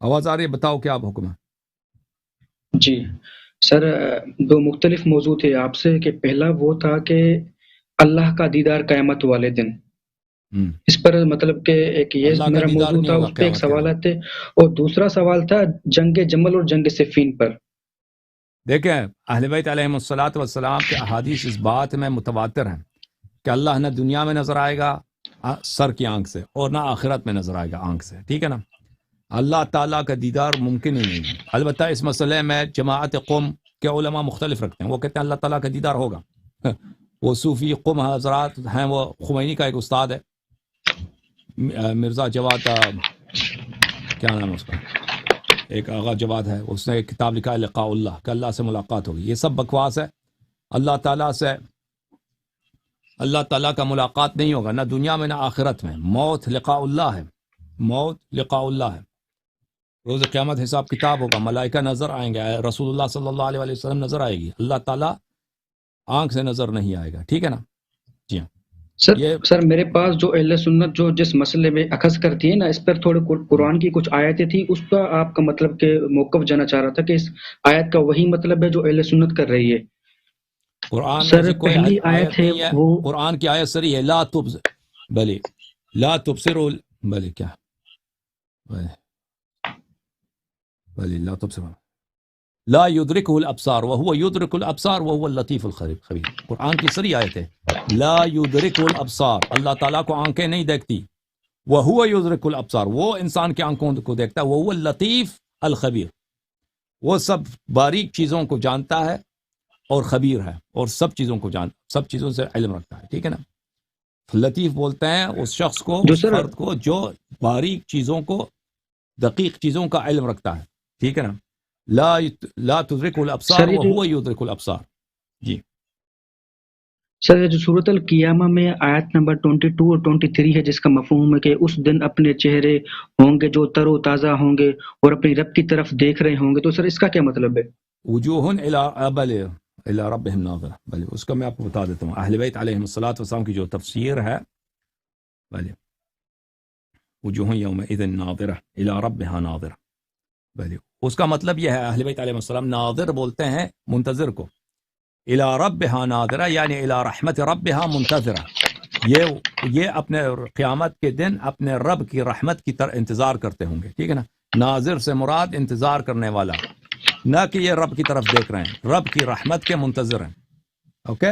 آواز آ رہی ہے؟ بتاؤ کیا حکم ہے؟ جی سر، دو مختلف موضوع تھے آپ سے کہ پہلا وہ تھا کہ اللہ کا دیدار قیامت والے دن، اس پر مطلب کہ ایک یہ اللہ کا میرا دیدار موضوع نہیں تھا، ہوگا اس پہ ایک قیامت کے دن۔ سوالات تھے، اور دوسرا سوال تھا جنگ جمل اور جنگ صفین پر۔ دیکھیں اہل بیت علیہم الصلوۃ والسلام کے احادیث اس بات میں متواتر ہیں کہ اللہ نہ دنیا میں نظر آئے گا سر کی آنکھ سے، اور نہ آخرت میں نظر آئے گا آنکھ سے، ٹھیک ہے نا؟ اللہ تعالیٰ کا دیدار ممکن ہی نہیں ہے۔ البتہ اس مسئلے میں جماعت قوم کے علماء مختلف رکھتے ہیں، وہ کہتے ہیں اللہ تعالیٰ کا دیدار ہوگا۔ وہ صوفی قوم حضرات ہیں، وہ خمینی کا ایک استاد ہے مرزا جواد، کیا نام ہے اس کا، ایک آغا جواد ہے، اس نے ایک کتاب لکھا ہے لقاء اللہ، کہ اللہ سے ملاقات ہوگی۔ یہ سب بکواس ہے۔ اللہ تعالیٰ سے اللہ تعالیٰ کا ملاقات نہیں ہوگا، نہ دنیا میں نہ آخرت میں۔ موت لقاء اللہ ہے، موت لقاء اللہ ہے۔ روز قیامت حساب کتاب ہوگا، ملائکہ نظر آئیں گے، رسول اللہ صلی اللہ علیہ وسلم نظر آئے گی، اللہ تعالیٰ آنکھ سے نظر نہیں آئے گا، ٹھیک ہے نا؟ جی ہاں۔ سر میرے پاس جو اہل سنت جو جس مسئلے میں اخذ کرتی ہے نا، اس پر تھوڑے قرآن کی کچھ آیتیں تھیں، اس کا آپ کا مطلب کہ موقف جانا چاہ رہا تھا کہ اس آیت کا وہی مطلب ہے جو اہل سنت کر رہی ہے۔ قرآن میں سر کوئی پہلی آیت نہیں ہے، وہ قرآن کی آیت سری ہے لا تبصر، بلی لا تبصروا، بلی کیا، بلی لا تبصروا لا يدركه الابصار وهو يدرك الابصار وهو اللطيف الخبير۔ قرآن کی سری آیت ہے لا يدركه الابصار، اللہ تعالیٰ کو آنکھیں نہیں دیکھتی، وهو يدرك الابصار، وہ انسان کی آنکھوں کو دیکھتا ہے، وهو اللطيف الخبير، وہ سب باریک چیزوں کو جانتا ہے اور خبیر ہے، اور سب چیزوں کو سب چیزوں سے علم رکھتا ہے، ٹھیک ہے نا؟ لطیف بولتے ہیں اس شخص کو، اس فرد کو جو باریک چیزوں کو، دقیق چیزوں کا علم رکھتا ہے، ٹھیک ہے نا؟ لا تدرک الابصار وهو يدرك الابصار۔ جی سر جو سورۃ القیامہ میں آیت نمبر 22 اور 23 ہے، جس کا مفہوم ہے کہ اس دن اپنے چہرے ہوں گے جو تر و تازہ ہوں گے اور اپنی رب کی طرف دیکھ رہے ہوں گے، تو سر اس کا کیا مطلب ہے؟ وجوہ الی ربہم ناظرہ، بلے اس کا میں آپ کو بتا دیتا ہوں۔ اہل بیت علیہم الصلوۃ والسلام کی جو تفسیر ہے، بلے وجوہ یومئذ ناظرہ الی ربہا ناظرہ، بلے اس کا مطلب یہ ہے، اہل بیت علیہ السلام ناظر بولتے ہیں منتظر کو، الی ربہا ناظرہ یعنی الی رحمت ربہا منتظرہ، یہ اپنے قیامت کے دن اپنے رب کی رحمت کی طرح انتظار کرتے ہوں گے، ٹھیک ہے نا؟ ناظر سے مراد انتظار کرنے والا، نہ کہ یہ رب کی طرف دیکھ رہے ہیں، رب کی رحمت کے منتظر ہیں، اوکے؟